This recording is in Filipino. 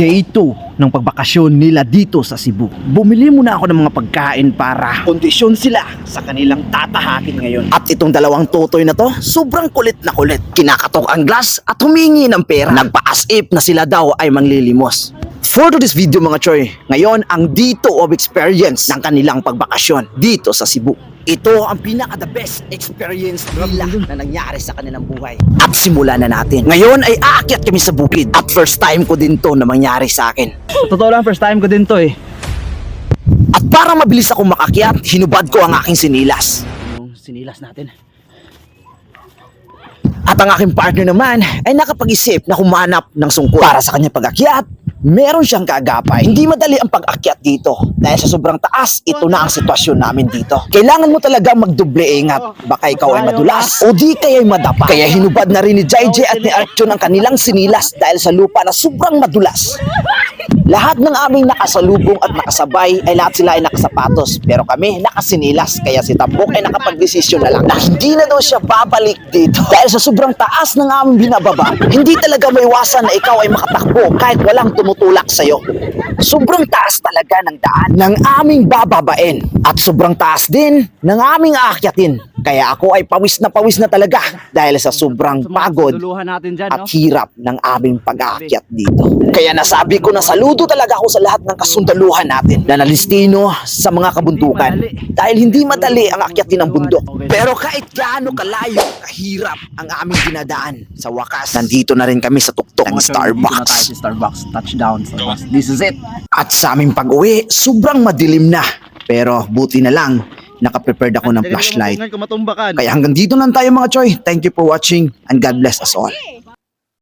Day 2 ng pagbakasyon nila dito sa Cebu. Bumili muna ako ng mga pagkain para kondisyon sila sa kanilang tatahakin ngayon. At itong dalawang totoy na to, sobrang kulit na kulit. Kinakatok ang glass at humingi ng pera. Nagpa-as if na sila daw ay manglilimos. For today's video mga choy, ngayon ang dito of experience ng kanilang pagbakasyon dito sa Cebu. Ito ang pinaka-the best experience nila na nangyari sa kanilang buhay. At simulan na natin. Ngayon ay aakyat kami sa bukid. At first time ko din to na mangyari sa akin. Totoo lang, first time ko din to eh. At para mabilis ako makakyat, hinubad ko ang aking sinilas. Yung sinilas natin. At ang aking partner naman ay nakapag-isip na humanap ng sungkol para sa kanyang pag-akyat. Meron siyang kaagapay. Hindi madali ang pag-akyat dito. Dahil sa sobrang taas, ito na ang sitwasyon namin dito. Kailangan mo talaga magdoble ingat. Baka ikaw ay madulas o di kaya'y madapa. Kaya hinubad na rin ni JJ at ni Archon ang kanilang sinilas dahil sa lupa na sobrang madulas. Lahat ng aming nakasalubong at nakasabay ay lahat sila ay nakasapatos. Pero kami nakasinilas. Kaya si Tambok ay nakapag-desisyon na lang na hindi na daw siya babalik dito. Dahil sa sobrang taas ng aming binababa, hindi talaga maiwasan na ikaw ay makatakbo kahit walang tumutulak sa'yo. Sobrang taas talaga ng daan ng aming bababain. At sobrang taas din ng aming aakyatin. Kaya ako ay pawis na talaga dahil sa sobrang pagod Duluhan natin dyan, at no? hirap ng aming pag-aakyat dito. Kaya nasabi ko na saludo talaga ako sa lahat ng kasundaluhan natin na nalistino sa mga kabundukan. Dahil hindi madali ang akyatin ng bundok. Pero kahit gaano kalayo, kahirap ang aming dinadaan. Sa wakas, nandito na rin kami sa tuktok ng Dito na tayo Starbucks. sa Starbucks. Touchdown, Starbucks. This is it. At sa aming pag-uwi, sobrang madilim na. Pero buti na lang, nakaprepared ako ng flashlight. Kung matumbakan. Kaya hanggang dito lang tayo mga choy. Thank you for watching and God bless us all.